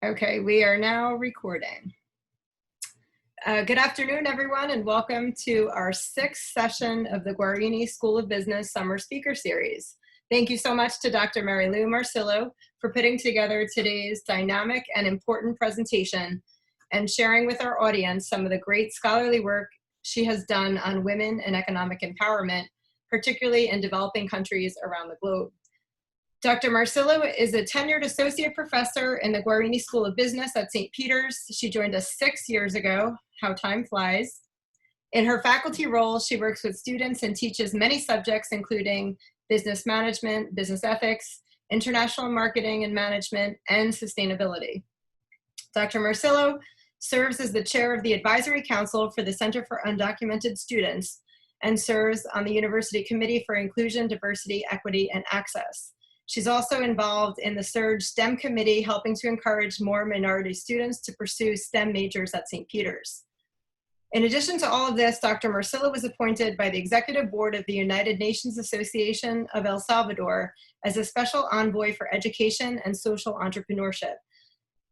Okay, we are now recording. Good afternoon, everyone, and welcome to our 6th session of the Guarini School of Business Summer Speaker Series. Thank you so much to Dr. Marilu Marcillo for putting together today's dynamic and important presentation and sharing with our audience some of the great scholarly work she has done on women and economic empowerment, particularly in developing countries around the globe. Dr. Marcillo is a tenured associate professor in the Guarini School of Business at St. Peter's. She joined us 6 years ago. How time flies. In her faculty role, she works with students and teaches many subjects, including business management, business ethics, international marketing and management, and sustainability. Dr. Marcillo serves as the chair of the Advisory Council for the Center for Undocumented Students and serves on the University Committee for Inclusion, Diversity, Equity, and Access. She's also involved in the SURGE STEM committee, helping to encourage more minority students to pursue STEM majors at St. Peter's. In addition to all of this, Dr. Marcillo was appointed by the Executive Board of the United Nations Association of El Salvador as a special envoy for education and social entrepreneurship.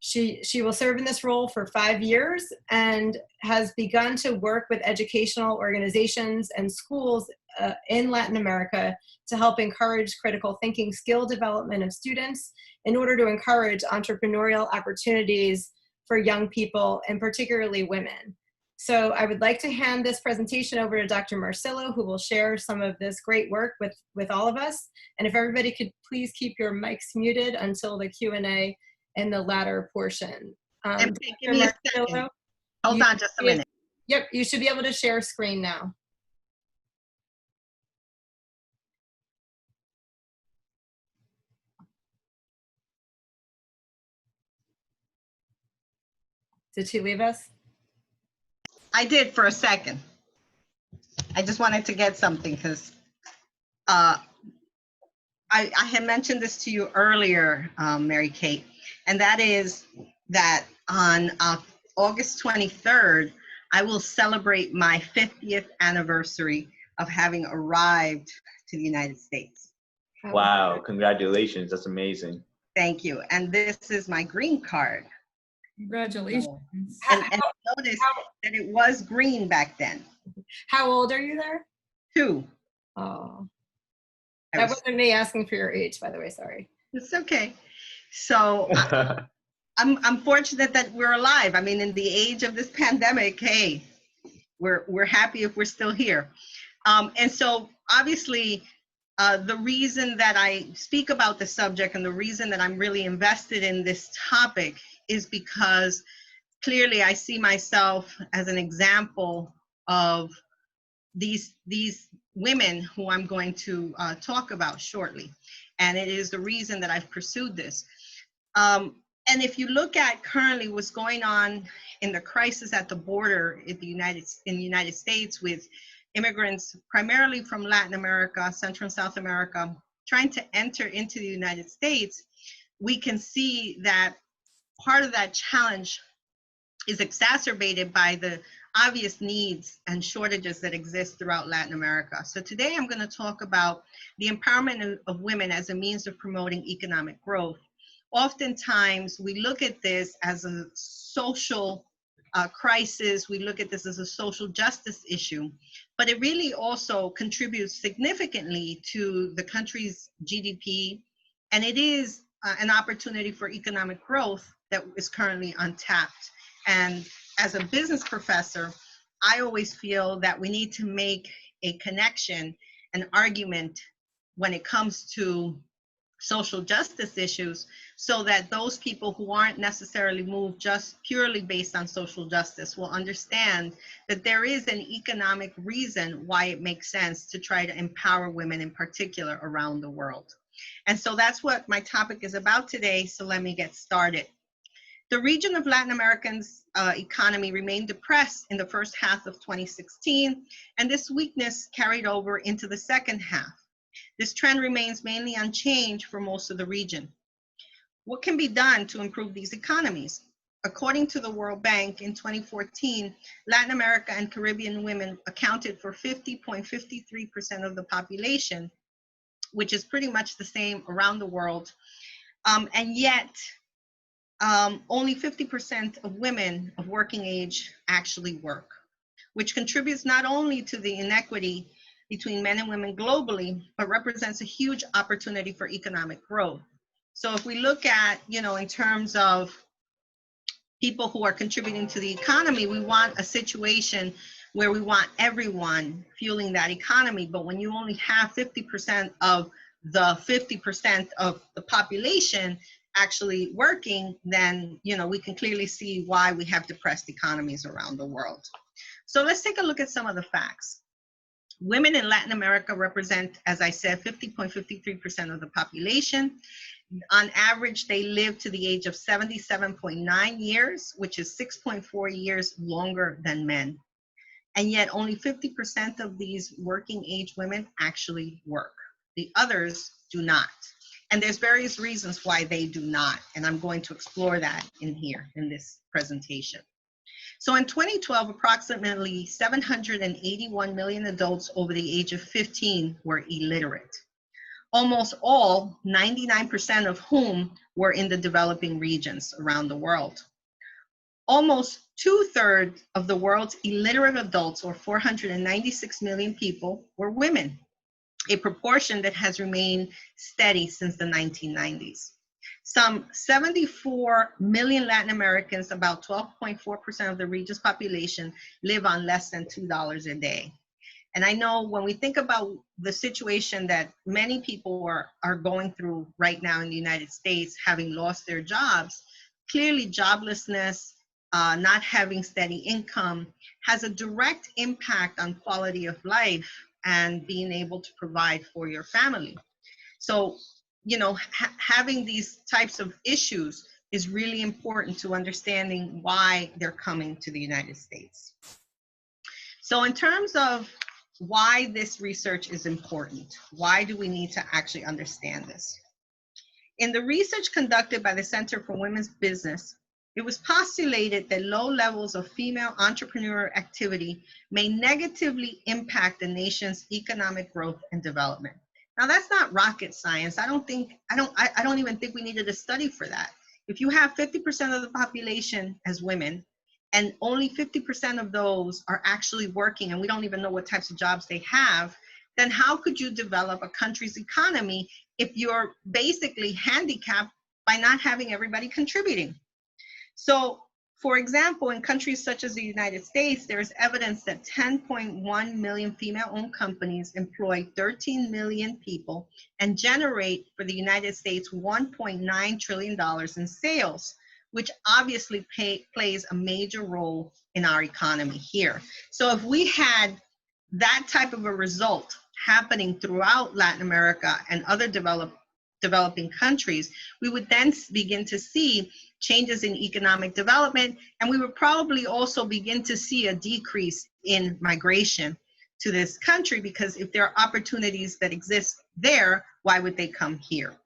She will serve in this role for 5 years and has begun to work with educational organizations and schools in Latin America to help encourage critical thinking skill development of students in order to encourage entrepreneurial opportunities for young people and particularly women. So I would like to hand this presentation over to Dr. Marcillo, who will share some of this great work with all of us. And if everybody could please keep your mics muted until the Q&A in the latter portion. Give me a second. Hold on just a minute. Yep, you should be able to share screen now. Did she leave us? I did for a second. I just wanted to get something because I had mentioned this to you earlier, Mary Kate, and that is that on August 23rd, I will celebrate my 50th anniversary of having arrived to the United States. Wow, congratulations, that's amazing. Thank you, and this is my green card. Congratulations. And notice that it was green back then. How old are you there? 2. Oh, that wasn't me asking for your age, by the way, sorry. It's okay. So I'm fortunate that we're alive. I mean, in the age of this pandemic, hey, we're happy if we're still here. And so obviously, the reason that I speak about the subject and the reason that I'm really invested in this topic is because clearly I see myself as an example of these women who I'm going to talk about shortly. And it is the reason that I've pursued this. And if you look at currently what's going on in the crisis at the border in the United States with immigrants primarily from Latin America, Central and South America, trying to enter into the United States, we can see that part of that challenge is exacerbated by the obvious needs and shortages that exist throughout Latin America. So today I'm going to talk about the empowerment of women as a means of promoting economic growth. Oftentimes we look at this as a social crisis, we look at this as a social justice issue, but it really also contributes significantly to the country's GDP, and it is an opportunity for economic growth that is currently untapped. And as a business professor, I always feel that we need to make a connection, an argument when it comes to social justice issues, so that those people who aren't necessarily moved just purely based on social justice will understand that there is an economic reason why it makes sense to try to empower women in particular around the world. And so that's what my topic is about today, so let me get started. The region of Latin America's economy remained depressed in the first half of 2016, and this weakness carried over into the second half. This trend remains mainly unchanged for most of the region. What can be done to improve these economies? According to the World Bank, in 2014, Latin America and Caribbean women accounted for 50.53% of the population, which is pretty much the same around the world. And yet, only 50% of women of working age actually work, which contributes not only to the inequity between men and women globally, but represents a huge opportunity for economic growth. So if we look at, in terms of people who are contributing to the economy, we want a situation where we want everyone fueling that economy. But when you only have 50% of the 50% of the population actually working, then we can clearly see why we have depressed economies around the world. So let's take a look at some of the facts. Women in Latin America represent, as I said, 50.53% of the population. On average, they live to the age of 77.9 years, which is 6.4 years longer than men. And yet only 50% of these working age women actually work. The others do not. And there's various reasons why they do not. And I'm going to explore that in here in this presentation. So in 2012, approximately 781 million adults over the age of 15 were illiterate. Almost all, 99% of whom were in the developing regions around the world. Almost 2/3 of the world's illiterate adults, or 496 million people, were women, a proportion that has remained steady since the 1990s. Some 74 million Latin Americans, about 12.4% of the region's population, live on less than $2 a day. And I know when we think about the situation that many people are going through right now in the United States, having lost their jobs, clearly joblessness, not having steady income has a direct impact on quality of life and being able to provide for your family. So, having these types of issues is really important to understanding why they're coming to the United States. So in terms of why this research is important, why do we need to actually understand this? In the research conducted by the Center for Women's Business, it was postulated that low levels of female entrepreneurial activity may negatively impact the nation's economic growth and development. Now that's not rocket science. I don't even think we needed a study for that. If you have 50% of the population as women, and only 50% of those are actually working, and we don't even know what types of jobs they have, then how could you develop a country's economy if you're basically handicapped by not having everybody contributing? So, for example, in countries such as the United States, there is evidence that 10.1 million female-owned companies employ 13 million people and generate for the United States $1.9 trillion in sales, which obviously plays a major role in our economy here. So if we had that type of a result happening throughout Latin America and other developing countries, we would then begin to see changes in economic development, and we would probably also begin to see a decrease in migration to this country, because if there are opportunities that exist there, why would they come here?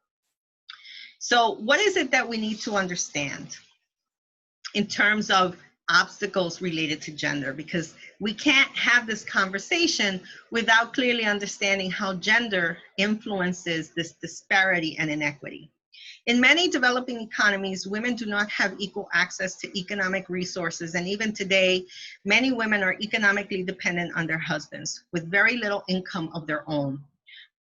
So what is it that we need to understand in terms of obstacles related to gender? Because we can't have this conversation without clearly understanding how gender influences this disparity and inequity. In many developing economies, women do not have equal access to economic resources, and even today, many women are economically dependent on their husbands with very little income of their own.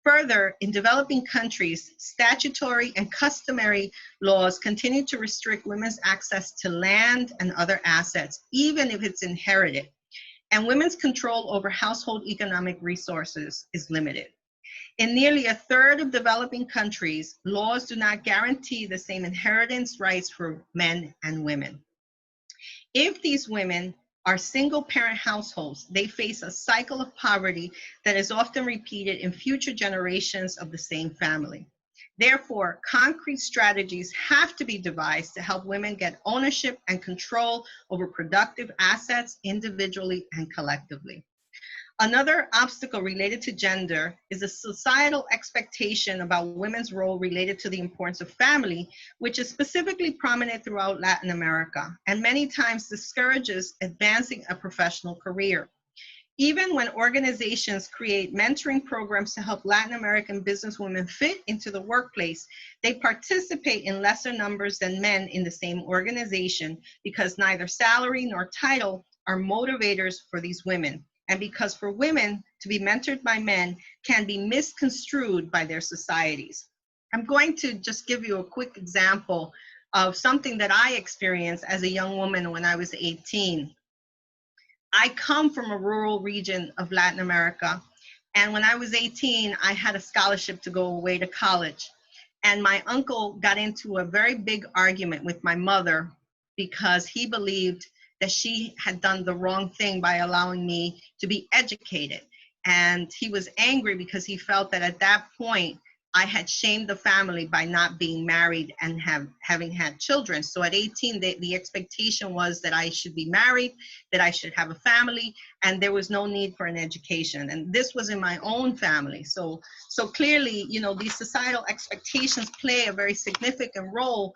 Further, in developing countries, statutory and customary laws continue to restrict women's access to land and other assets, even if it's inherited, and women's control over household economic resources is limited. In nearly a third of developing countries, laws do not guarantee the same inheritance rights for men and women. If these women are single-parent households, they face a cycle of poverty that is often repeated in future generations of the same family. Therefore, concrete strategies have to be devised to help women get ownership and control over productive assets individually and collectively. Another obstacle related to gender is a societal expectation about women's role related to the importance of family, which is specifically prominent throughout Latin America and many times discourages advancing a professional career. Even when organizations create mentoring programs to help Latin American businesswomen fit into the workplace, they participate in lesser numbers than men in the same organization because neither salary nor title are motivators for these women, and because for women to be mentored by men can be misconstrued by their societies. I'm going to just give you a quick example of something that I experienced as a young woman when I was 18. I come from a rural region of Latin America, and when I was 18, I had a scholarship to go away to college. And my uncle got into a very big argument with my mother because he believed that she had done the wrong thing by allowing me to be educated. And he was angry because he felt that at that point, I had shamed the family by not being married and having had children. So at 18, the expectation was that I should be married, that I should have a family, and there was no need for an education. And this was in my own family. So clearly, you know, these societal expectations play a very significant role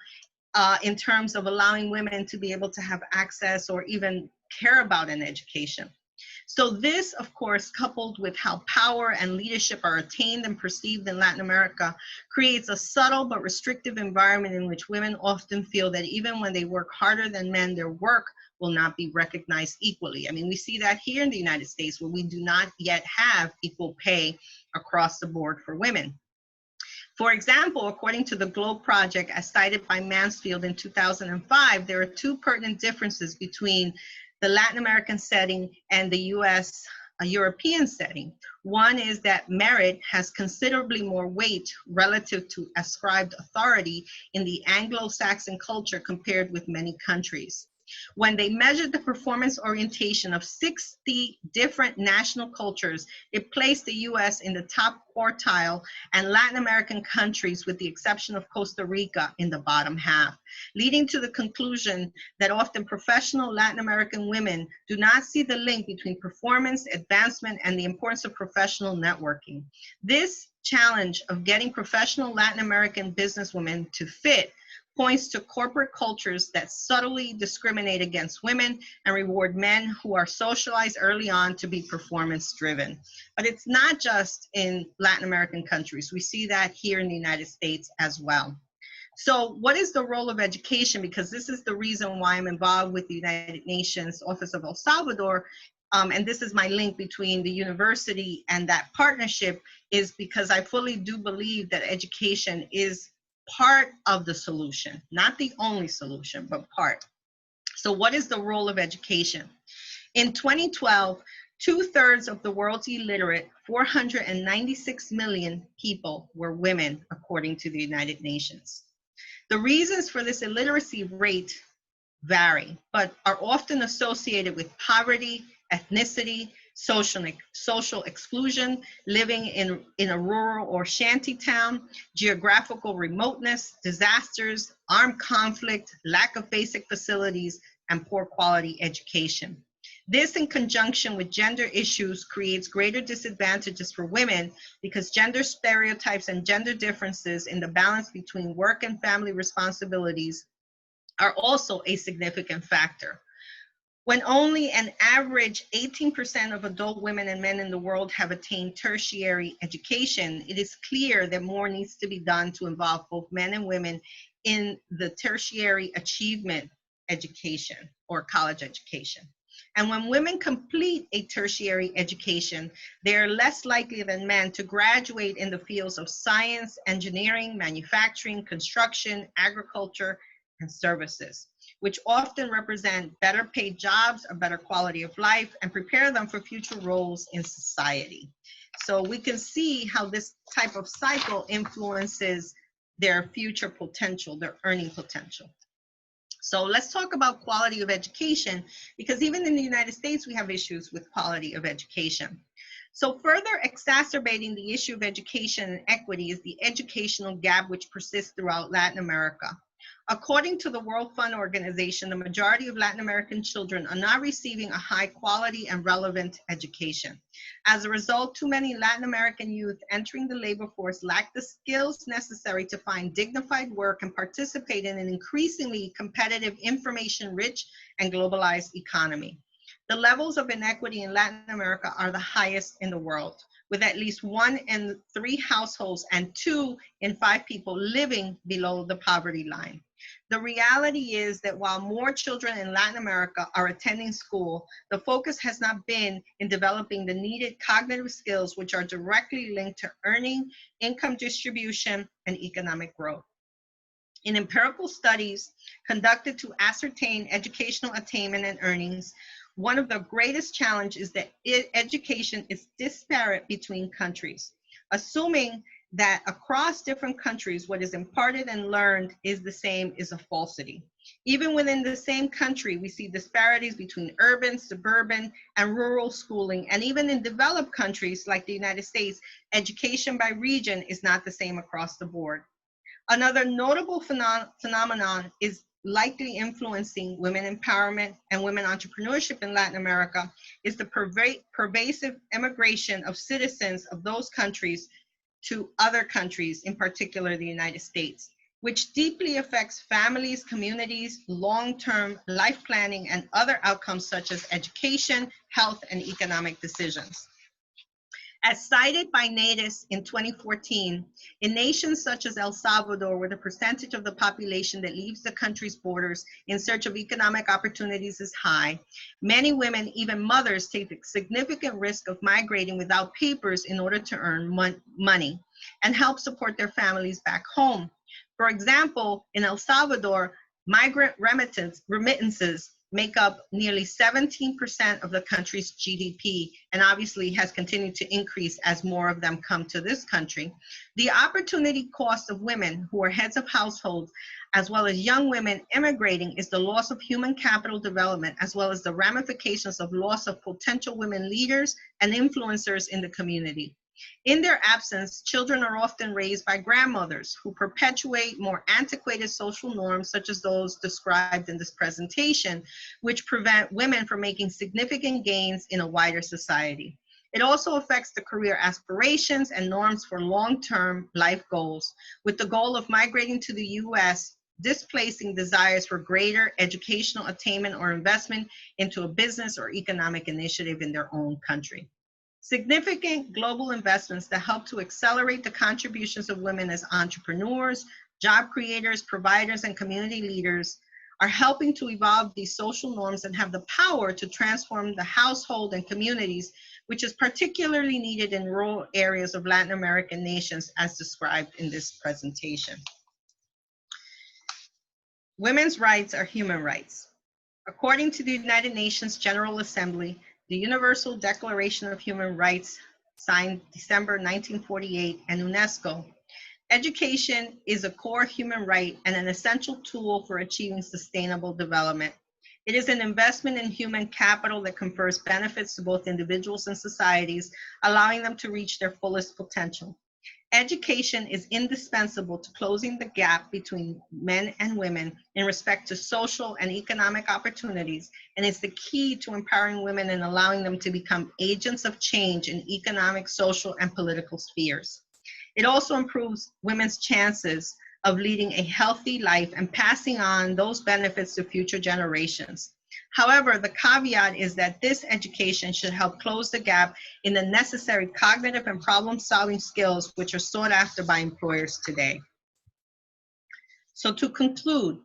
in terms of allowing women to be able to have access or even care about an education. So this, of course, coupled with how power and leadership are attained and perceived in Latin America, creates a subtle but restrictive environment in which women often feel that even when they work harder than men, their work will not be recognized equally. I mean, we see that here in the United States, where we do not yet have equal pay across the board for women. For example, according to the Globe Project, as cited by Mansfield in 2005, there are two pertinent differences between the Latin American setting and the US European setting. One is that merit has considerably more weight relative to ascribed authority in the Anglo-Saxon culture compared with many countries. When they measured the performance orientation of 60 different national cultures, it placed the US in the top quartile and Latin American countries, with the exception of Costa Rica, in the bottom half, leading to the conclusion that often professional Latin American women do not see the link between performance, advancement, and the importance of professional networking. This challenge of getting professional Latin American businesswomen to fit points to corporate cultures that subtly discriminate against women and reward men who are socialized early on to be performance driven. But it's not just in Latin American countries. We see that here in the United States as well. So what is the role of education? Because this is the reason why I'm involved with the United Nations Office of El Salvador. And this is my link between the university and that partnership, is because I fully do believe that education is part of the solution, not the only solution, but part. So what is the role of education? In 2012, 2/3 of the world's illiterate, 496 million people, were women, according to the United Nations. The reasons for this illiteracy rate vary, but are often associated with poverty, ethnicity, social exclusion, living in a rural or shanty town, geographical remoteness, disasters, armed conflict, lack of basic facilities, and poor quality education. This, in conjunction with gender issues, creates greater disadvantages for women because gender stereotypes and gender differences in the balance between work and family responsibilities are also a significant factor. When only an average 18% of adult women and men in the world have attained tertiary education, it is clear that more needs to be done to involve both men and women in the tertiary achievement education or college education. And when women complete a tertiary education, they are less likely than men to graduate in the fields of science, engineering, manufacturing, construction, agriculture, and services, which often represent better paid jobs, a better quality of life, and prepare them for future roles in society. So we can see how this type of cycle influences their future potential, their earning potential. So let's talk about quality of education, because even in the United States, we have issues with quality of education. So further exacerbating the issue of education and equity is the educational gap which persists throughout Latin America. According to the World Fund Organization, the majority of Latin American children are not receiving a high quality and relevant education. As a result, too many Latin American youth entering the labor force lack the skills necessary to find dignified work and participate in an increasingly competitive, information-rich, and globalized economy. The levels of inequity in Latin America are the highest in the world, with at least 1 in 3 households and 2 in 5 people living below the poverty line. The reality is that while more children in Latin America are attending school, the focus has not been in developing the needed cognitive skills which are directly linked to earning, income distribution, and economic growth. In empirical studies conducted to ascertain educational attainment and earnings, one of the greatest challenges is that education is disparate between countries. Assuming that across different countries, what is imparted and learned is the same is a falsity. Even within the same country, we see disparities between urban, suburban, and rural schooling. And even in developed countries like the United States, education by region is not the same across the board. Another notable phenomenon is likely influencing women empowerment and women entrepreneurship in Latin America is the pervasive immigration of citizens of those countries to other countries, in particular the United States, which deeply affects families, communities, long-term life planning, and other outcomes such as education, health, and economic decisions. As cited by NATIS in 2014, in nations such as El Salvador, where the percentage of the population that leaves the country's borders in search of economic opportunities is high, many women, even mothers, take the significant risk of migrating without papers in order to earn money and help support their families back home. For example, in El Salvador, migrant remittances make up nearly 17% of the country's GDP, and obviously has continued to increase as more of them come to this country. The opportunity cost of women who are heads of households, as well as young women immigrating, is the loss of human capital development, as well as the ramifications of loss of potential women leaders and influencers in the community. In their absence, children are often raised by grandmothers who perpetuate more antiquated social norms, such as those described in this presentation, which prevent women from making significant gains in a wider society. It also affects the career aspirations and norms for long-term life goals, with the goal of migrating to the US, displacing desires for greater educational attainment or investment into a business or economic initiative in their own country. Significant global investments that help to accelerate the contributions of women as entrepreneurs, job creators, providers, and community leaders are helping to evolve these social norms and have the power to transform the household and communities, which is particularly needed in rural areas of Latin American nations, as described in this presentation. Women's rights are human rights. According to the United Nations General Assembly, the Universal Declaration of Human Rights, signed December 1948, and UNESCO, education is a core human right and an essential tool for achieving sustainable development. It is an investment in human capital that confers benefits to both individuals and societies, allowing them to reach their fullest potential. Education is indispensable to closing the gap between men and women in respect to social and economic opportunities, and is the key to empowering women and allowing them to become agents of change in economic, social, and political spheres. It also improves women's chances of leading a healthy life and passing on those benefits to future generations. However, the caveat is that this education should help close the gap in the necessary cognitive and problem-solving skills which are sought after by employers today. So to conclude,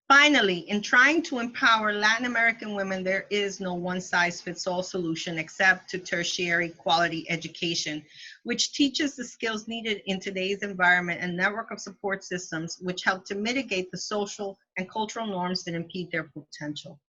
finally, in trying to empower Latin American women, there is no one-size-fits-all solution except to tertiary quality education, which teaches the skills needed in today's environment and network of support systems which help to mitigate the social and cultural norms that impede their potential.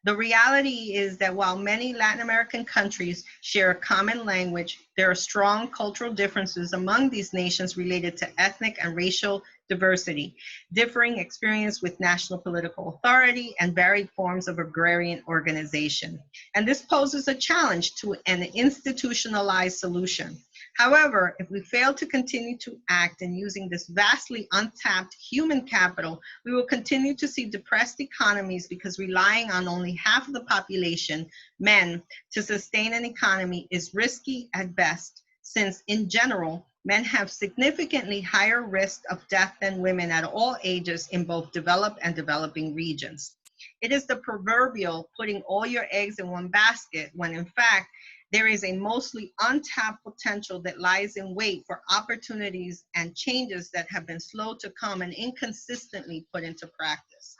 The reality is that while many Latin American countries share a common language, there are strong cultural differences among these nations related to ethnic and racial diversity, differing experience with national political authority, and varied forms of agrarian organization. And this poses a challenge to an institutionalized solution. However, if we fail to continue to act in using this vastly untapped human capital, we will continue to see depressed economies because relying on only half of the population, men, to sustain an economy is risky at best, since in general, men have significantly higher risk of death than women at all ages in both developed and developing regions. It is the proverbial putting all your eggs in one basket, when in fact, there is a mostly untapped potential that lies in wait for opportunities and changes that have been slow to come and inconsistently put into practice.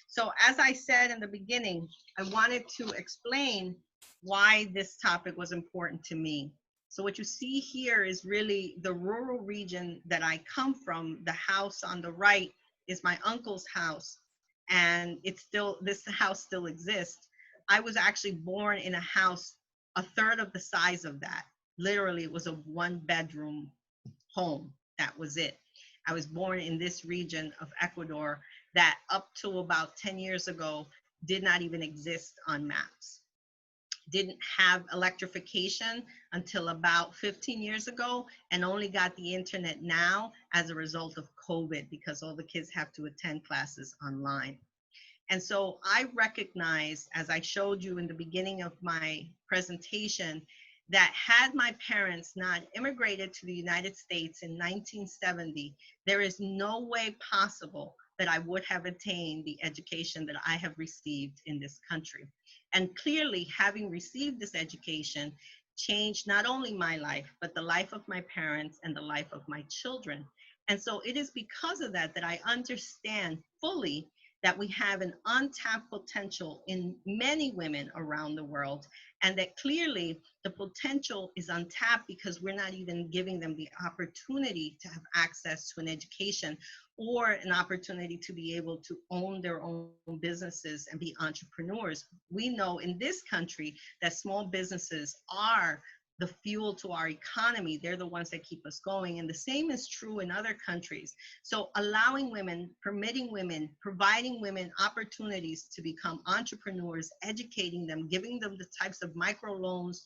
So as I said in the beginning, I wanted to explain why this topic was important to me. So what you see here is really the rural region that I come from. The house on the right is my uncle's house, and this house still exists. I was actually born in a house a third of the size of that. Literally, it was a 1-bedroom home. That was it. I was born in this region of Ecuador that up to about 10 years ago did not even exist on maps. Didn't have electrification until about 15 years ago, and only got the internet now as a result of COVID, because all the kids have to attend classes online. And so I recognize, as I showed you in the beginning of my presentation, that had my parents not immigrated to the United States in 1970, there is no way possible that I would have attained the education that I have received in this country. And clearly, having received this education changed not only my life, but the life of my parents and the life of my children. And so it is because of that that I understand fully that we have an untapped potential in many women around the world, and that clearly the potential is untapped because we're not even giving them the opportunity to have access to an education or an opportunity to be able to own their own businesses and be entrepreneurs. We know in this country that small businesses are the fuel to our economy. They're the ones that keep us going. And the same is true in other countries. So allowing women, permitting women, providing women opportunities to become entrepreneurs, educating them, giving them the types of microloans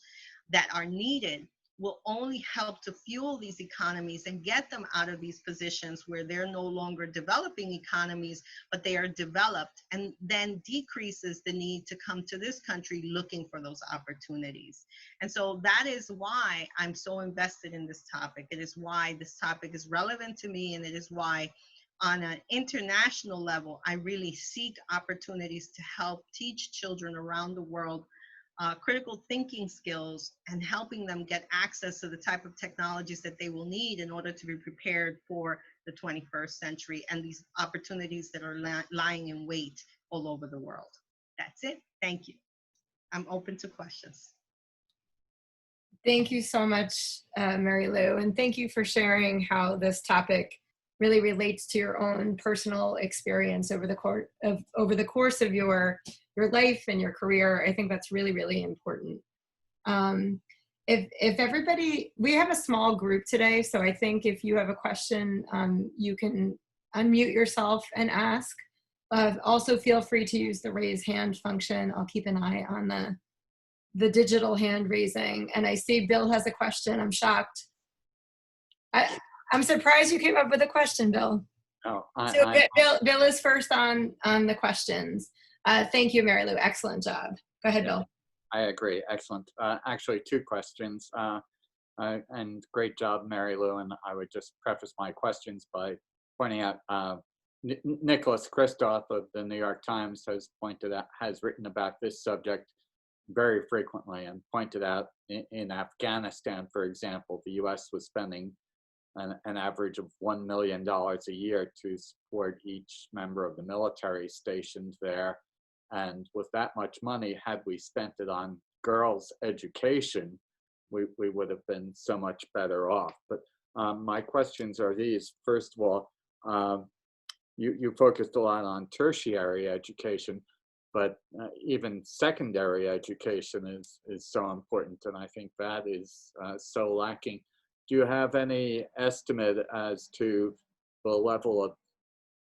that are needed will only help to fuel these economies and get them out of these positions where they're no longer developing economies, but they are developed, and then decreases the need to come to this country looking for those opportunities. And so that is why I'm so invested in this topic. It is why this topic is relevant to me, and it is why on an international level, I really seek opportunities to help teach children around the world critical thinking skills and helping them get access to the type of technologies that they will need in order to be prepared for the 21st century and these opportunities that are lying in wait all over the world. That's it. Thank you. I'm open to questions. Thank you so much, Marilu, and thank you for sharing how this topic really relates to your own personal experience over the course of your life and your career. I think that's really, really important. If everybody, we have a small group today, so I think if you have a question, you can unmute yourself and ask. Also feel free to use the raise hand function. I'll keep an eye on the digital hand raising. And I see Bill has a question. I'm shocked. I'm surprised you came up with a question, Bill. Oh, Bill is first on the questions. Thank you, Marilu. Excellent job. Go ahead, Bill. I agree. Excellent. Actually, 2 questions. And great job, Marilu. And I would just preface my questions by pointing out Nicholas Kristof of the New York Times has written about this subject very frequently and pointed out in Afghanistan, for example, the U.S. was spending an average of $1 million a year to support each member of the military stationed there. And with that much money, had we spent it on girls' education, we would have been so much better off. But my questions are these. First of all, you focused a lot on tertiary education, but even secondary education is so important, and I think that is so lacking. Do you have any estimate as to the level of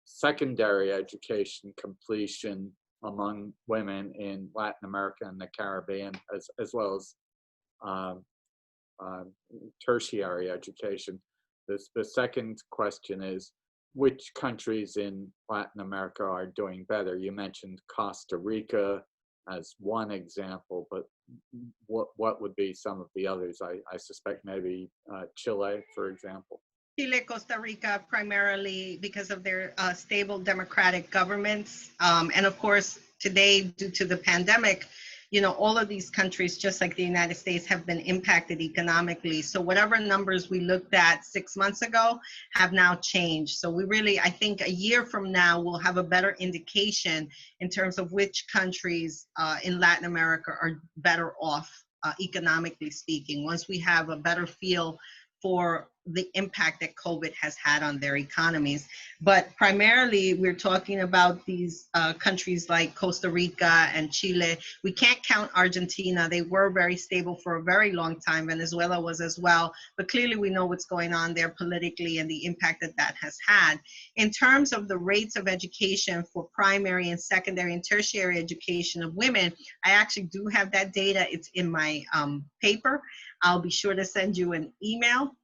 secondary education completion among women in Latin America and the Caribbean, as well as tertiary education? The second question is, which countries in Latin America are doing better? You mentioned Costa Rica as one example, but what would be some of the others? I suspect maybe Chile, for example. Chile, Costa Rica, primarily because of their stable democratic governments. And of course, today, due to the pandemic, you know, all of these countries, just like the United States, have been impacted economically. So whatever numbers we looked at 6 months ago have now changed. So we really, I think a year from now, we'll have a better indication in terms of which countries in Latin America are better off, economically speaking, once we have a better feel for the impact that COVID has had on their economies. But primarily, we're talking about these countries like Costa Rica and Chile. We can't count Argentina. They were very stable for a very long time. Venezuela was as well. But clearly, we know what's going on there politically and the impact that that has had. In terms of the rates of education for primary and secondary and tertiary education of women, I actually do have that data. It's in my paper. I'll be sure to send you an email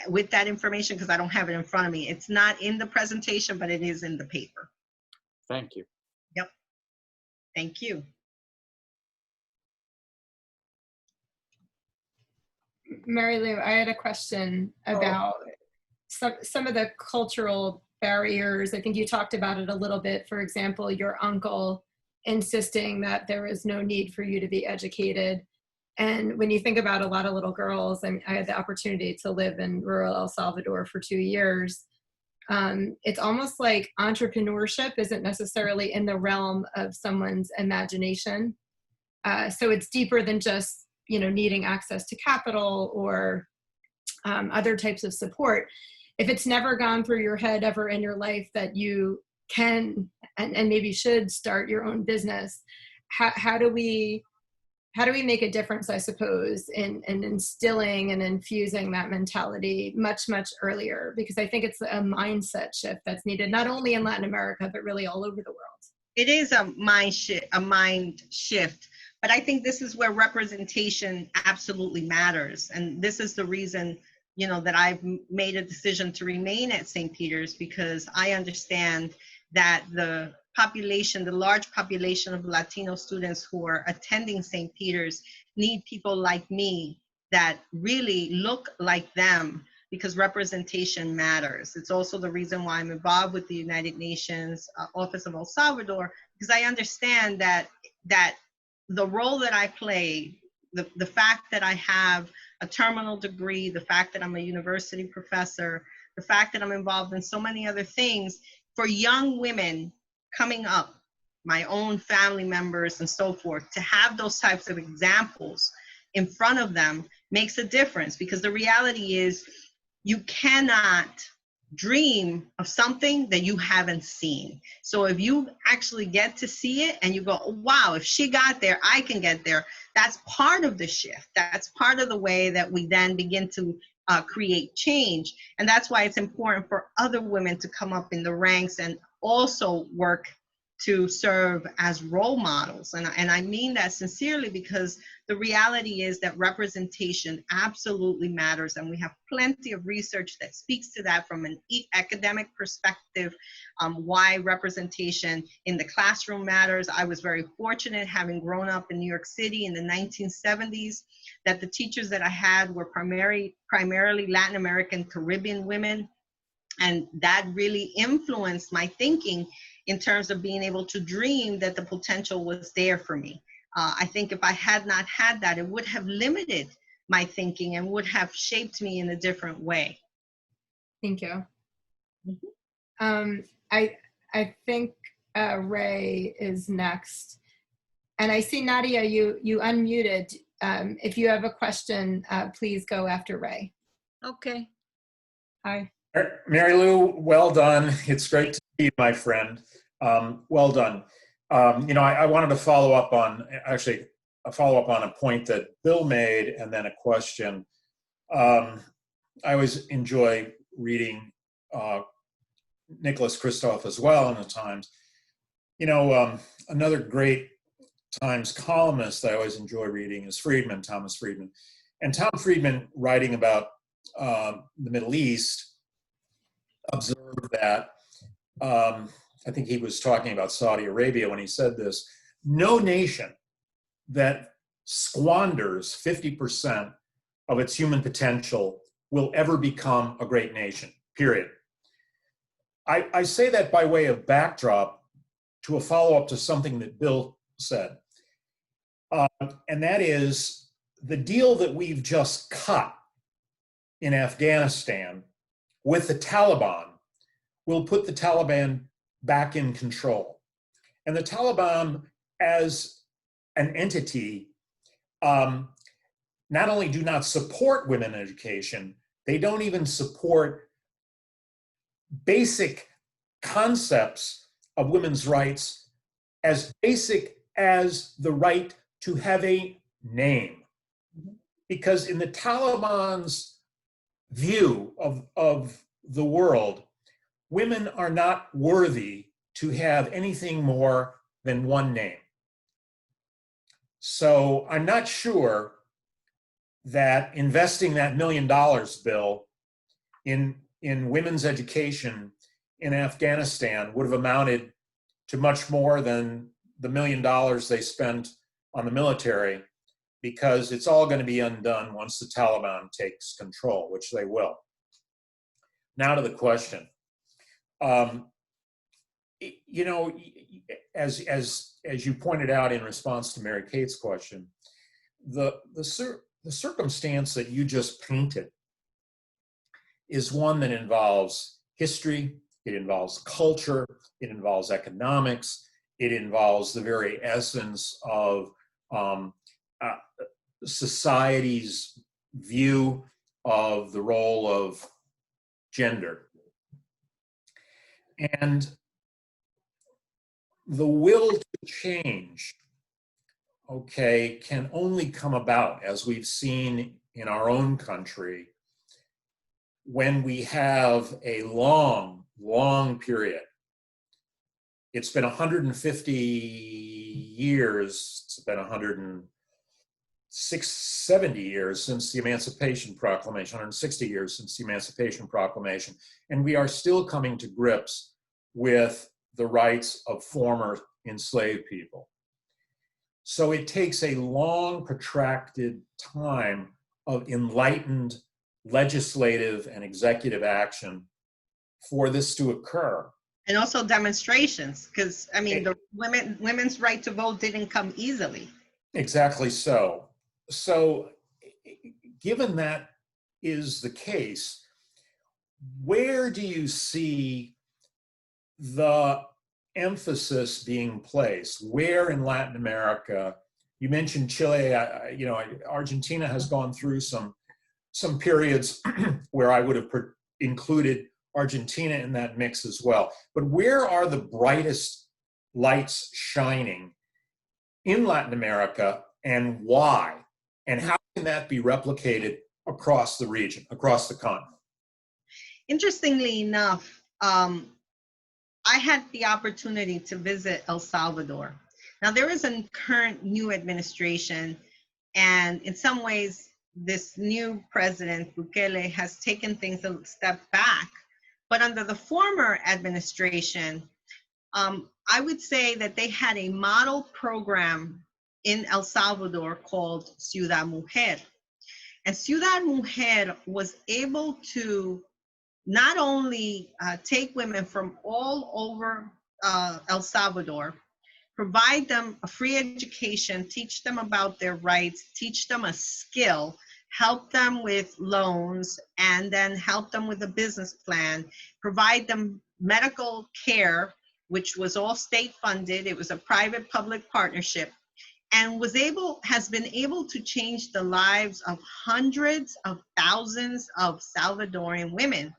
with that information because I don't have it in front of me. It's not in the presentation, but it is in the paper. Thank you. Yep. Thank you. Marilu, I had a question about some of the cultural barriers. I think you talked about it a little bit. For example, your uncle insisting that there is no need for you to be educated. And when you think about a lot of little girls, and I had the opportunity to live in rural El Salvador for 2 years, it's almost like entrepreneurship isn't necessarily in the realm of someone's imagination. So it's deeper than just, you know, needing access to capital or other types of support. If it's never gone through your head ever in your life that you can and maybe should start your own business, how do we make a difference, I suppose, in instilling and infusing that mentality much, much earlier? Because I think it's a mindset shift that's needed, not only in Latin America, but really all over the world. It is a mind shift. But I think this is where representation absolutely matters. And this is the reason, you know, that I've made a decision to remain at St. Peter's, because I understand that the large population of Latino students who are attending St. Peter's need people like me that really look like them, because representation matters. It's also the reason why I'm involved with the United Nations Office of El Salvador, because I understand that the role that I play, the fact that I have a terminal degree, the fact that I'm a university professor, the fact that I'm involved in so many other things, for young women coming up, my own family members and so forth, to have those types of examples in front of them makes a difference. Because the reality is, you cannot dream of something that you haven't seen. So if you actually get to see it and you go, wow, if she got there, I can get there. That's part of the shift. That's part of the way that we then begin to create change. And that's why it's important for other women to come up in the ranks and also work to serve as role models. And I mean that sincerely, because the reality is that representation absolutely matters. And we have plenty of research that speaks to that from an academic perspective, why representation in the classroom matters. I was very fortunate, having grown up in New York City in the 1970s, that the teachers that I had were primarily Latin American, Caribbean women. And that really influenced my thinking in terms of being able to dream that the potential was there for me. I think if I had not had that, it would have limited my thinking and would have shaped me in a different way. Thank you. Mm-hmm. I think Ray is next. And I see Nadia, you unmuted. If you have a question, please go after Ray. Okay. Hi. Marilu, well done. It's great to see you, my friend. Well done. I wanted to follow up on a point that Bill made, and then a question. I always enjoy reading Nicholas Kristof as well in the Times. Another great Times columnist that I always enjoy reading is Thomas Friedman. And Tom Friedman, writing about the Middle East, observed that, I think he was talking about Saudi Arabia when he said this, no nation that squanders 50% of its human potential will ever become a great nation, period. I say that by way of backdrop to a follow-up to something that Bill said. And that is the deal that we've just cut in Afghanistan with the Taliban will put the Taliban back in control. And the Taliban as an entity not only do not support women in education, they don't even support basic concepts of women's rights as basic as the right to have a name. Because in the Taliban's view of the world, women are not worthy to have anything more than one name. So I'm not sure that investing that $1 million, Bill, in women's education in Afghanistan would have amounted to much more than the $1 million they spent on the military, because it's all going to be undone once the Taliban takes control, which they will. Now to the question. You know, as you pointed out in response to Mary Kate's question, the circumstance that you just painted is one that involves history, it involves culture, it involves economics, it involves the very essence of society's view of the role of gender. And the will to change, okay, can only come about, as we've seen in our own country, when we have a long, long period. It's been 150 years, it's been 170 years since the Emancipation Proclamation, 160 years since the Emancipation Proclamation, and we are still coming to grips with the rights of former enslaved people. So it takes a long, protracted time of enlightened legislative and executive action for this to occur. And also demonstrations, because I mean, the women's right to vote didn't come easily. Exactly so. So given that is the case, where do you see the emphasis being placed? Where in Latin America? You mentioned Chile. You know, Argentina has gone through some periods where I would have included Argentina in that mix as well. But where are the brightest lights shining in Latin America, and why? And how can that be replicated across the region, across the continent? Interestingly enough, I had the opportunity to visit El Salvador. Now, there is a current new administration, and in some ways, this new president, Bukele, has taken things a step back. But under the former administration, I would say that they had a model program in El Salvador called Ciudad Mujer. And Ciudad Mujer was able to not only take women from all over El Salvador, provide them a free education, teach them about their rights, teach them a skill, help them with loans, and then help them with a business plan, provide them medical care, which was all state funded. It was a private-public partnership, and has been able to change the lives of hundreds of thousands of Salvadorian women.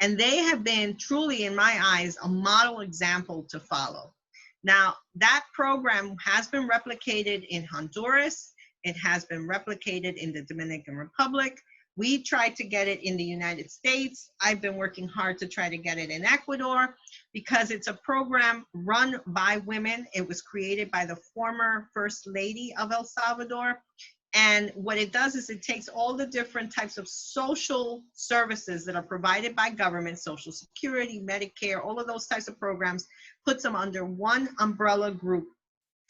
And they have been truly, in my eyes, a model example to follow. Now, that program has been replicated in Honduras. It has been replicated in the Dominican Republic. We tried to get it in the United States. I've been working hard to try to get it in Ecuador because it's a program run by women. It was created by the former First Lady of El Salvador. And what it does is it takes all the different types of social services that are provided by government, Social Security, Medicare, all of those types of programs, puts them under one umbrella group,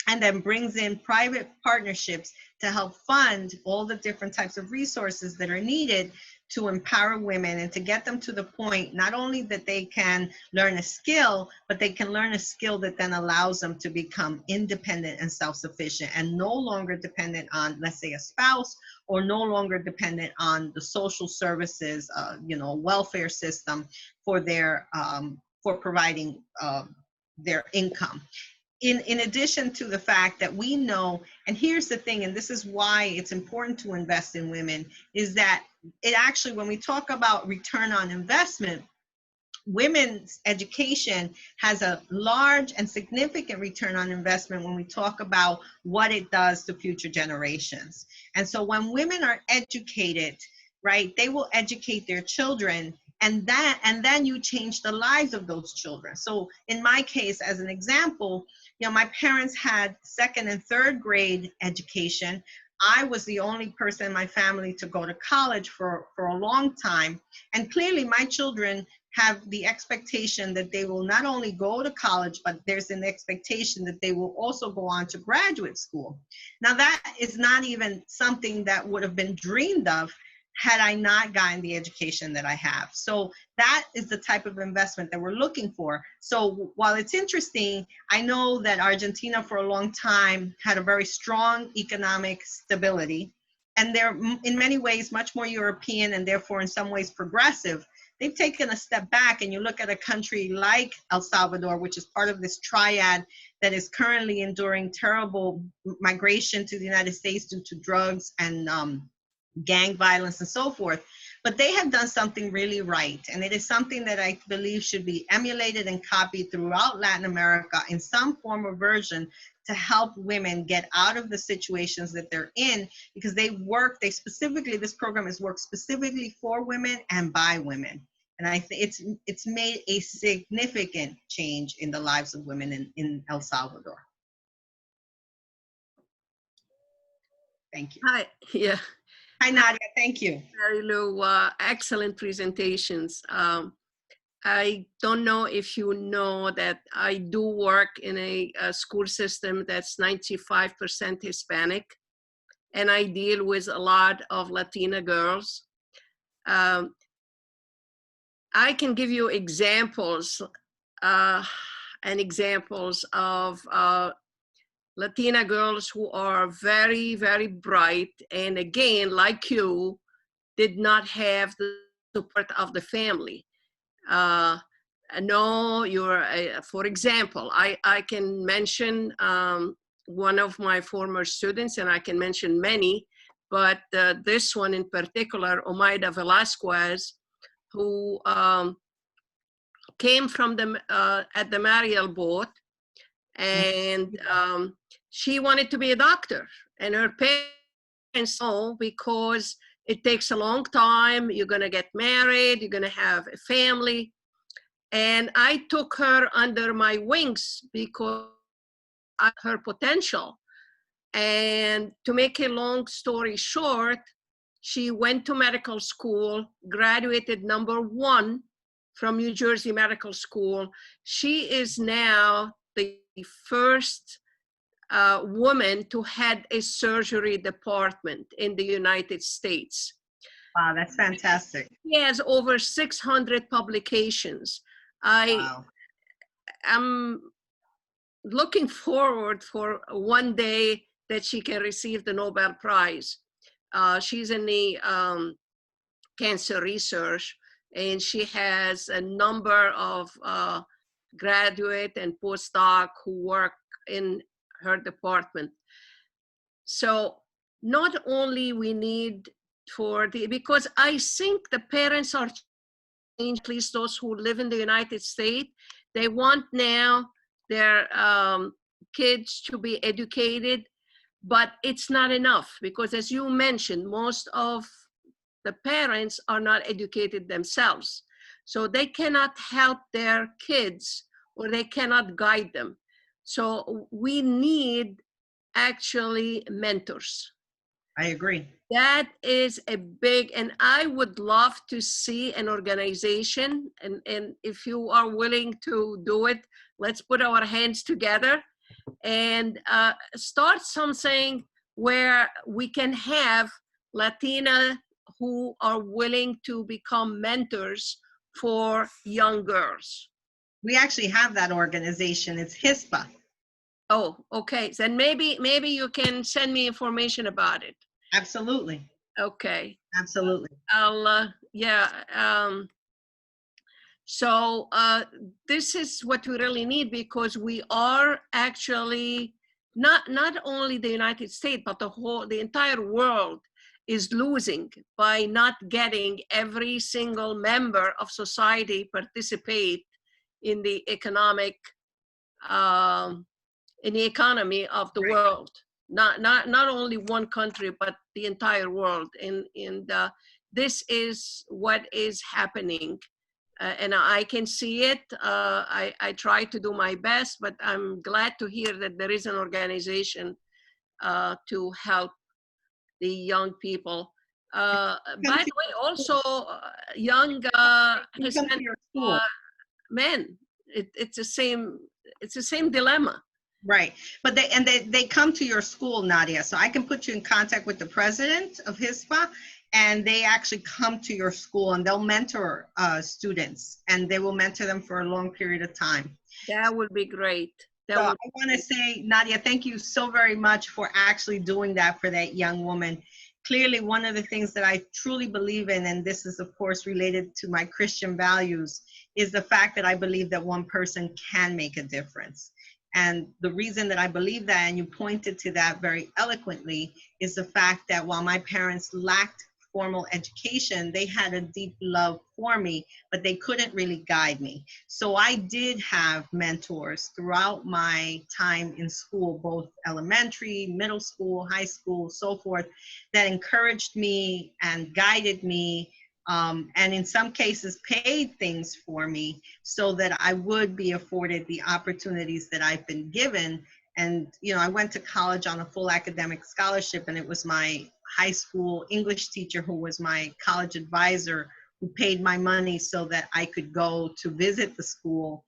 and then brings in private partnerships to help fund all the different types of resources that are needed to empower women and to get them to the point not only that they can learn a skill, but they can learn a skill that then allows them to become independent and self-sufficient and no longer dependent on, let's say, a spouse, or no longer dependent on the social services, welfare system for their for providing their income. In addition to the fact that we know, and here's the thing, and this is why it's important to invest in women, is that it actually, when we talk about return on investment, women's education has a large and significant return on investment when we talk about what it does to future generations. And so when women are educated, right, they will educate their children, and then you change the lives of those children. So in my case, as an example, my parents had second and third grade education. I was the only person in my family to go to college for a long time. And clearly my children have the expectation that they will not only go to college, but there's an expectation that they will also go on to graduate school. Now that is not even something that would have been dreamed of had I not gotten the education that I have. So that is the type of investment that we're looking for. So while it's interesting, I know that Argentina for a long time had a very strong economic stability, and they're in many ways much more European and therefore in some ways progressive. They've taken a step back, and you look at a country like El Salvador, which is part of this triad that is currently enduring terrible migration to the United States due to drugs and gang violence and so forth. But they have done something really right. And it is something that I believe should be emulated and copied throughout Latin America in some form or version to help women get out of the situations that they're in, because this program has worked specifically for women and by women. And I think it's made a significant change in the lives of women in El Salvador. Thank you. Hi, yeah. Hi, Nadia, thank you. Marilu, excellent presentations. I don't know if you know that I do work in a school system that's 95% Hispanic, and I deal with a lot of Latina girls. I can give you examples of Latina girls who are very, very bright, and again, like you, did not have the support of the family. For example, I can mention one of my former students, and I can mention many, but this one in particular, Omaida Velasquez, who came from at the Marilu boat, and she wanted to be a doctor, and her parents know, because it takes a long time, you're gonna get married, you're gonna have a family. And I took her under my wings because of her potential. And to make a long story short, she went to medical school, graduated #1 from New Jersey Medical School. She is now the first woman to head a surgery department in the United States. Wow, that's fantastic. She has over 600 publications. Wow. I'm looking forward for one day that she can receive the Nobel Prize. She's in the cancer research, and she has a number of graduate and postdoc who work in her department. So not only we need because I think the parents are changed, at least those who live in the United States, they want now their kids to be educated, but it's not enough, because as you mentioned, most of the parents are not educated themselves. So they cannot help their kids, or they cannot guide them. So we need actually mentors. I agree. That is a big, and I would love to see an organization, and if you are willing to do it, let's put our hands together and start something where we can have Latina who are willing to become mentors for young girls. We actually have that organization. It's HISPA. Oh, okay. Then maybe you can send me information about it. Absolutely. Okay. Absolutely. I'll so this is what we really need, because we are actually not only the United States, but the entire world is losing by not getting every single member of society participate in the economy of the world. Not only one country, but the entire world. And this is what is happening. And I can see it. I try to do my best, but I'm glad to hear that there is an organization to help the young people. By the way, also young Hispanic men. It's the same dilemma. Right. But they come to your school, Nadia. So I can put you in contact with the president of HISPA, and they actually come to your school and they'll mentor students, and they will mentor them for a long period of time. That would be great. So I want to say, Nadia, thank you so very much for actually doing that for that young woman. Clearly, one of the things that I truly believe in, and this is of course related to my Christian values, is the fact that I believe that one person can make a difference. And the reason that I believe that, and you pointed to that very eloquently, is the fact that while my parents lacked formal education, they had a deep love for me, but they couldn't really guide me. So I did have mentors throughout my time in school, both elementary, middle school, high school, so forth, that encouraged me and guided me, and in some cases paid things for me so that I would be afforded the opportunities that I've been given. And, you know, I went to college on a full academic scholarship, and it was my high school English teacher who was my college advisor who paid my money so that I could go to visit the school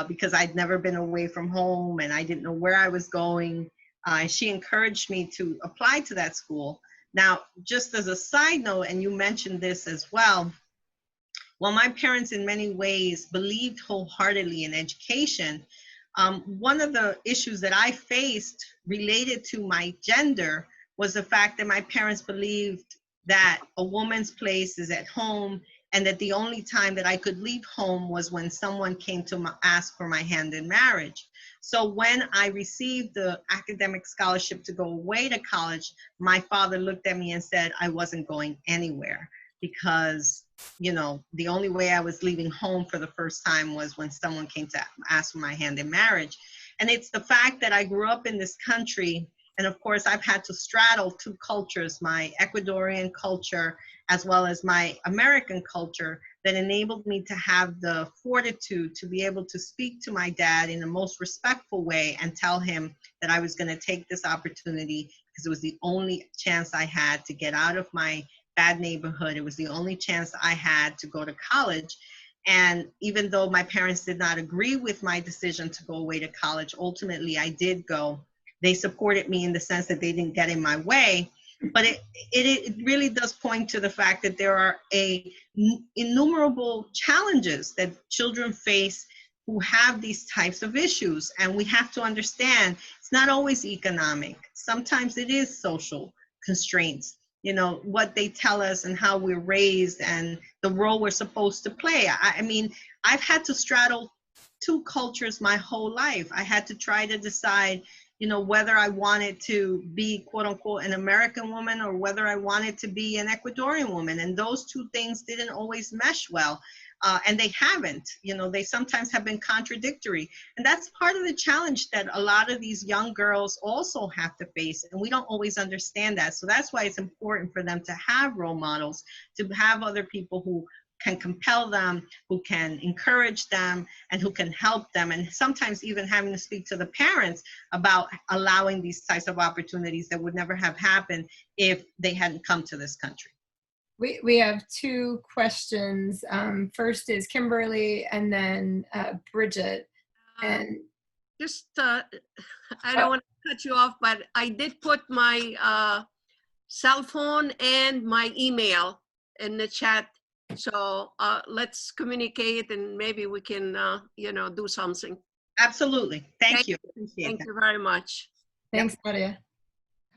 because I'd never been away from home and I didn't know where I was going. She encouraged me to apply to that school. Now, just as a side note, and you mentioned this as well, while my parents in many ways believed wholeheartedly in education, one of the issues that I faced related to my gender was the fact that my parents believed that a woman's place is at home, and that the only time that I could leave home was when someone came to ask for my hand in marriage. So when I received the academic scholarship to go away to college, my father looked at me and said I wasn't going anywhere because, you know, the only way I was leaving home for the first time was when someone came to ask for my hand in marriage. And it's the fact that I grew up in this country, and of course I've had to straddle two cultures, my Ecuadorian culture as well as my American culture, that enabled me to have the fortitude to be able to speak to my dad in the most respectful way and tell him that I was going to take this opportunity because it was the only chance I had to get out of my bad neighborhood. It was the only chance I had to go to college. And even though my parents did not agree with my decision to go away to college, ultimately I did go. They supported me in the sense that they didn't get in my way. But it really does point to the fact that there are innumerable challenges that children face who have these types of issues. And we have to understand it's not always economic. Sometimes it is social constraints, you know, what they tell us and how we're raised and the role we're supposed to play. I mean, I've had to straddle two cultures my whole life. I had to try to decide, you know, whether I wanted to be, quote unquote, an American woman or whether I wanted to be an Ecuadorian woman. And those two things didn't always mesh well. And they haven't, you know, they sometimes have been contradictory. And that's part of the challenge that a lot of these young girls also have to face. And we don't always understand that. So that's why it's important for them to have role models, to have other people who can compel them, who can encourage them, and who can help them. And sometimes even having to speak to the parents about allowing these types of opportunities that would never have happened if they hadn't come to this country. We have two questions. First is Kimberly and then Bridget. And just, I don't want to cut you off, but I did put my cell phone and my email in the chat. So let's communicate and maybe we can, do something. Absolutely. Thank you. Appreciate Thank that. you very much. Thanks, Nadia.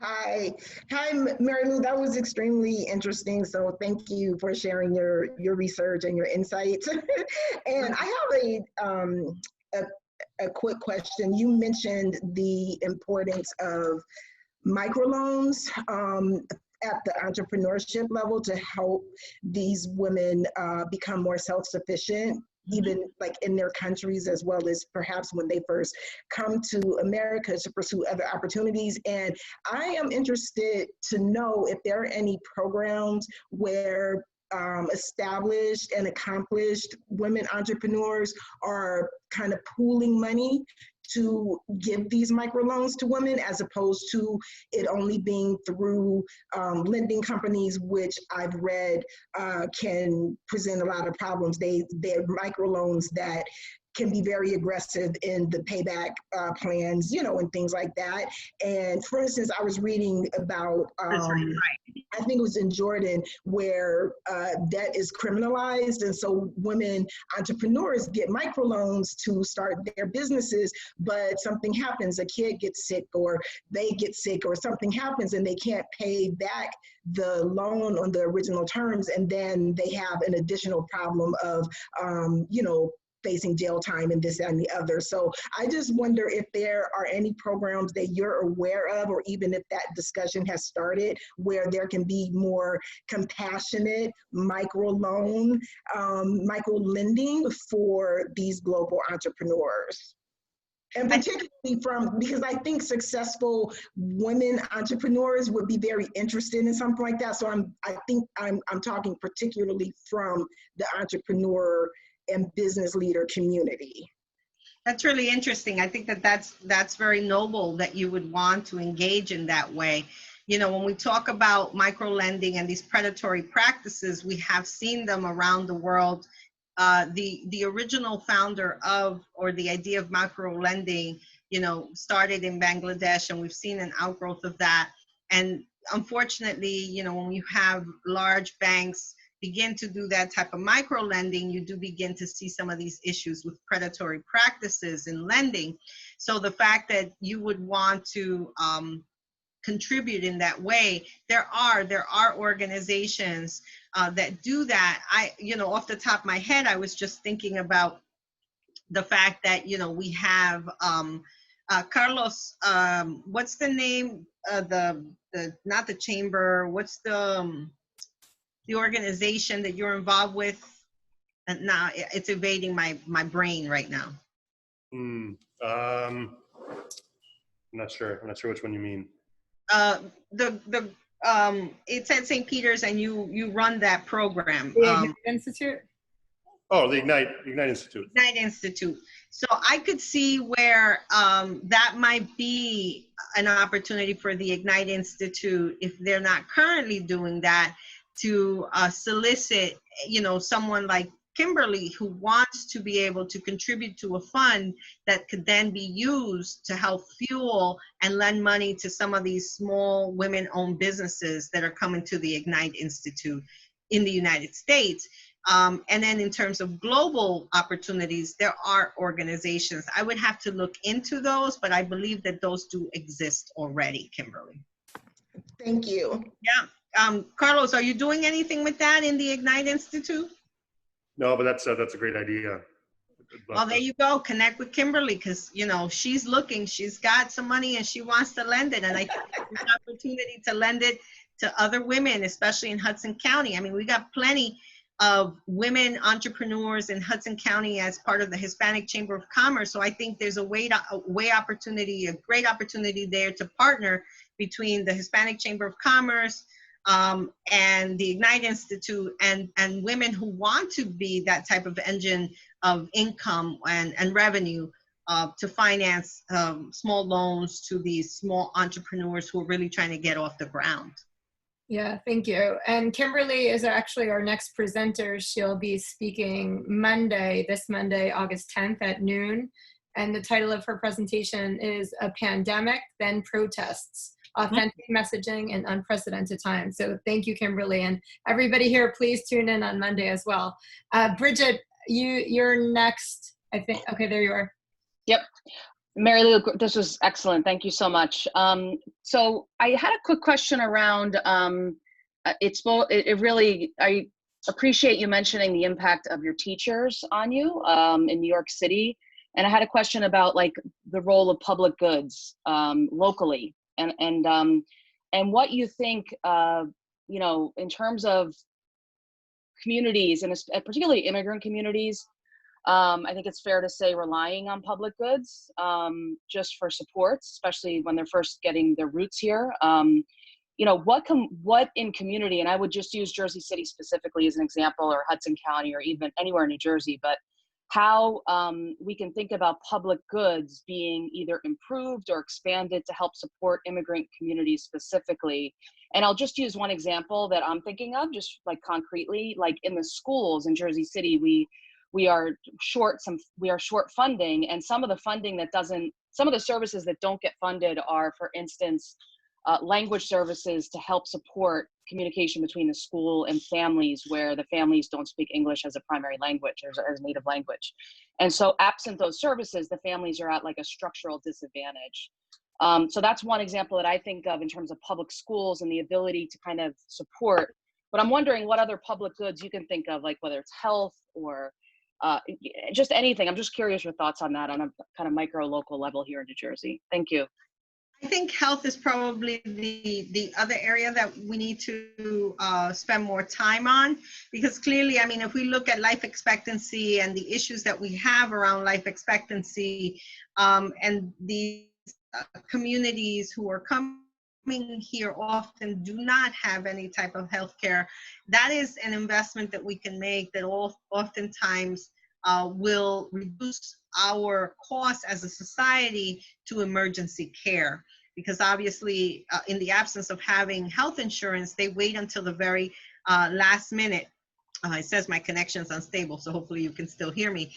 Hi, Marilu. That was extremely interesting. So thank you for sharing your research and your insights. And I have a quick question. You mentioned the importance of microloans at the entrepreneurship level to help these women become more self-sufficient, even like in their countries, as well as perhaps when they first come to America to pursue other opportunities. And I am interested to know if there are any programs where established and accomplished women entrepreneurs are kind of pooling money to give these microloans to women, as opposed to it only being through lending companies, which I've read can present a lot of problems. They're microloans that can be very aggressive in the payback plans, and things like that. And for instance, I was reading about, I think it was in Jordan, where debt is criminalized. And so women entrepreneurs get microloans to start their businesses, but something happens, a kid gets sick or they get sick or something happens and they can't pay back the loan on the original terms. And then they have an additional problem of, facing jail time and this and the other. So I just wonder if there are any programs that you're aware of, or even if that discussion has started, where there can be more compassionate micro lending for these global entrepreneurs. And particularly because I think successful women entrepreneurs would be very interested in something like that. So I think I'm talking particularly from the entrepreneur and business leader community. That's really interesting. I think that's very noble that you would want to engage in that way. When we talk about micro lending and these predatory practices, we have seen them around the world. The original founder or the idea of micro lending, started in Bangladesh, and we've seen an outgrowth of that. And unfortunately, when you have large banks begin to do that type of micro lending, you do begin to see some of these issues with predatory practices in lending. So the fact that you would want to contribute in that way, there are organizations that do that. Off the top of my head, I was just thinking about the fact that we have Carlos. What's the name? Not the chamber. What's the organization that you're involved with? And now it's evading my brain right now. I'm not sure which one you mean. It's at St. Peter's, and you run that program. The Ignite Institute? Oh, the Ignite Institute. Ignite Institute. So I could see where that might be an opportunity for the Ignite Institute, if they're not currently doing that, to solicit, someone like Kimberly, who wants to be able to contribute to a fund that could then be used to help fuel and lend money to some of these small women-owned businesses that are coming to the Ignite Institute in the United States. And then in terms of global opportunities, there are organizations. I would have to look into those, but I believe that those do exist already, Kimberly. Thank you. Yeah. Carlos, are you doing anything with that in the Ignite Institute? No, but that's a great idea. Well, there you go. Connect with Kimberly, because she's looking. She's got some money and she wants to lend it, and I think there's an opportunity to lend it to other women, especially in Hudson County. I mean, we got plenty of women entrepreneurs in Hudson County as part of the Hispanic Chamber of Commerce. So I think there's a great opportunity there to partner between the Hispanic Chamber of Commerce and the Ignite Institute and women who want to be that type of engine of income and revenue to finance small loans to these small entrepreneurs who are really trying to get off the ground. Yeah, thank you. And Kimberly is actually our next presenter. She'll be speaking this Monday, August 10th at noon. And the title of her presentation is A Pandemic, Then Protests, authentic messaging in unprecedented times. So thank you, Kimberly, and everybody here, please tune in on Monday as well. Bridget, you're next, I think. Okay, there you are. Yep. Marilu, this was excellent. Thank you so much. So I had a quick question around, I appreciate you mentioning the impact of your teachers on you in New York City. And I had a question about like the role of public goods locally and what you think, you know, in terms of communities and particularly immigrant communities. I think it's fair to say relying on public goods just for supports, especially when they're first getting their roots here. You know, what in community, and I would just use Jersey City specifically as an example, or Hudson County, or even anywhere in New Jersey, but how we can think about public goods being either improved or expanded to help support immigrant communities specifically. And I'll just use one example that I'm thinking of, just like concretely, like in the schools in Jersey City, we are short funding, and some of the funding some of the services that don't get funded are, for instance, language services to help support communication between the school and families where the families don't speak English as a primary language or as a native language. And so absent those services, the families are at like a structural disadvantage. So that's one example that I think of in terms of public schools and the ability to kind of support. But I'm wondering what other public goods you can think of, like whether it's health or just anything. I'm just curious your thoughts on that on a kind of micro local level here in New Jersey. Thank you. I think health is probably the other area that we need to spend more time on, because clearly, I mean, if we look at life expectancy and the issues that we have around life expectancy and these communities who are coming here often do not have any type of health care, that is an investment that we can make that oftentimes will reduce our costs as a society to emergency care. Because obviously, in the absence of having health insurance, they wait until the very last minute. It says my connection's unstable, so hopefully you can still hear me.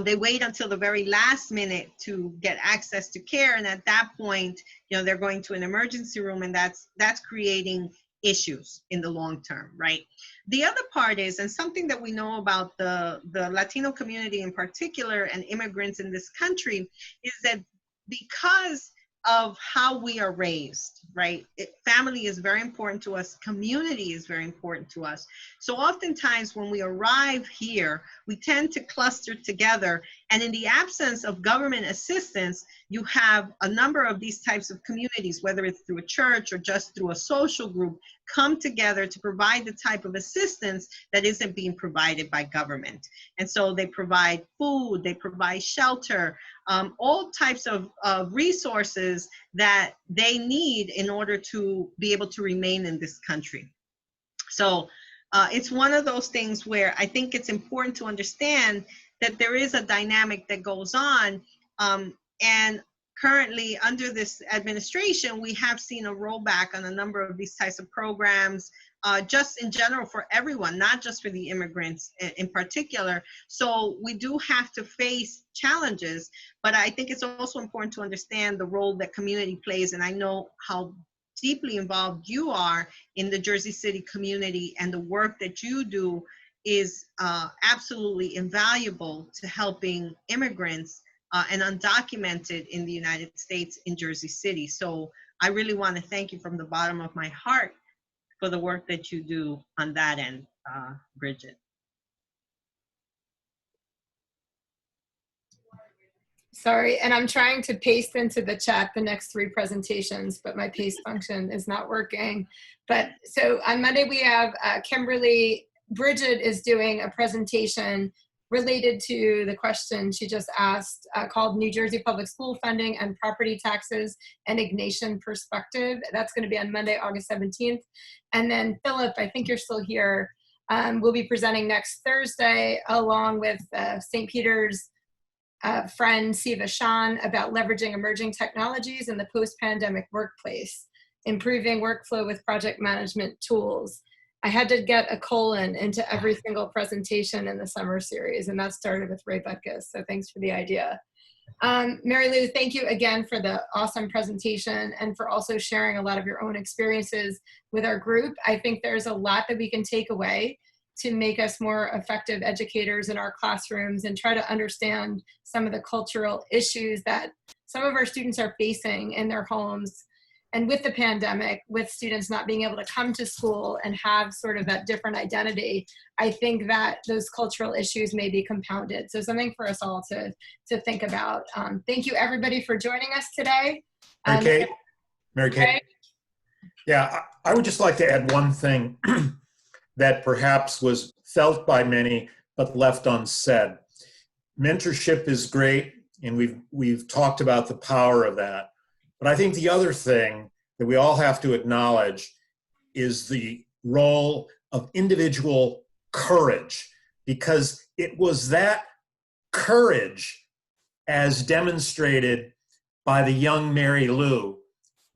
They wait until the very last minute to get access to care, and at that point, you know, they're going to an emergency room, and that's creating issues in the long term, right? The other part is, and something that we know about the Latino community in particular and immigrants in this country, is that because of how we are raised, right? Family is very important to us. Community is very important to us. So oftentimes when we arrive here, we tend to cluster together. And in the absence of government assistance, you have a number of these types of communities, whether it's through a church or just through a social group, come together to provide the type of assistance that isn't being provided by government. And so they provide food, they provide shelter, all types of resources that they need in order to be able to remain in this country. So it's one of those things where I think it's important to understand that there is a dynamic that goes on. And currently under this administration, we have seen a rollback on a number of these types of programs, just in general for everyone, not just for the immigrants in particular. So we do have to face challenges, but I think it's also important to understand the role that community plays. And I know how deeply involved you are in the Jersey City community, and the work that you do is absolutely invaluable to helping immigrants and undocumented in the United States in Jersey City. So I really want to thank you from the bottom of my heart for the work that you do on that end, Bridget. Sorry, and I'm trying to paste into the chat the next 3 presentations, but my paste function is not working. But so on Monday we have Kimberly. Bridget is doing a presentation related to the question she just asked, called New Jersey Public School Funding and Property Taxes, an Ignatian Perspective. That's going to be on Monday, August 17th. And then Philip, I think you're still here, will be presenting next Thursday along with St. Peter's friend Siva Shan about leveraging emerging technologies in the post-pandemic workplace, improving workflow with project management tools. I had to get a colon into every single presentation in the summer series, and that started with Ray Butkus, so thanks for the idea. Marilu, thank you again for the awesome presentation and for also sharing a lot of your own experiences with our group. I think there's a lot that we can take away to make us more effective educators in our classrooms and try to understand some of the cultural issues that some of our students are facing in their homes. And with the pandemic, with students not being able to come to school and have sort of that different identity, I think that those cultural issues may be compounded. So something for us all to think about. Thank you everybody for joining us today. Mary Kate. Yeah, I would just like to add one thing that perhaps was felt by many but left unsaid. Mentorship is great, and we've talked about the power of that. But I think the other thing that we all have to acknowledge is the role of individual courage, because it was that courage, as demonstrated by the young Marilu,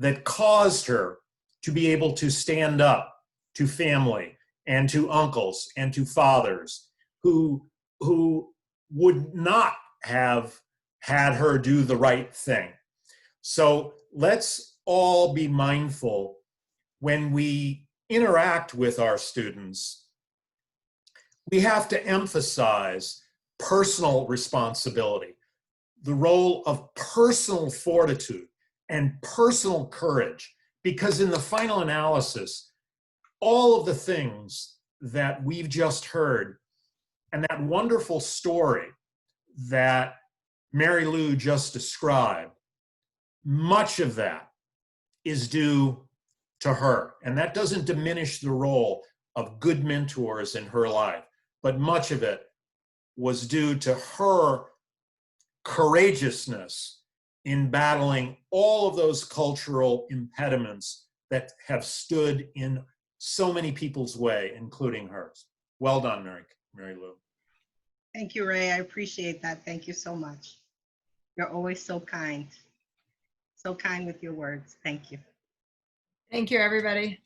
that caused her to be able to stand up to family and to uncles and to fathers who would not have had her do the right thing. So let's all be mindful when we interact with our students. We have to emphasize personal responsibility, the role of personal fortitude and personal courage, because in the final analysis, all of the things that we've just heard and that wonderful story that Marilu just described, much of that is due to her. And that doesn't diminish the role of good mentors in her life, but much of it was due to her courageousness in battling all of those cultural impediments that have stood in so many people's way, including hers. Well done, Marilu. Thank you, Ray. I appreciate that. Thank you so much. You're always so kind. So kind with your words. Thank you. Thank you, everybody.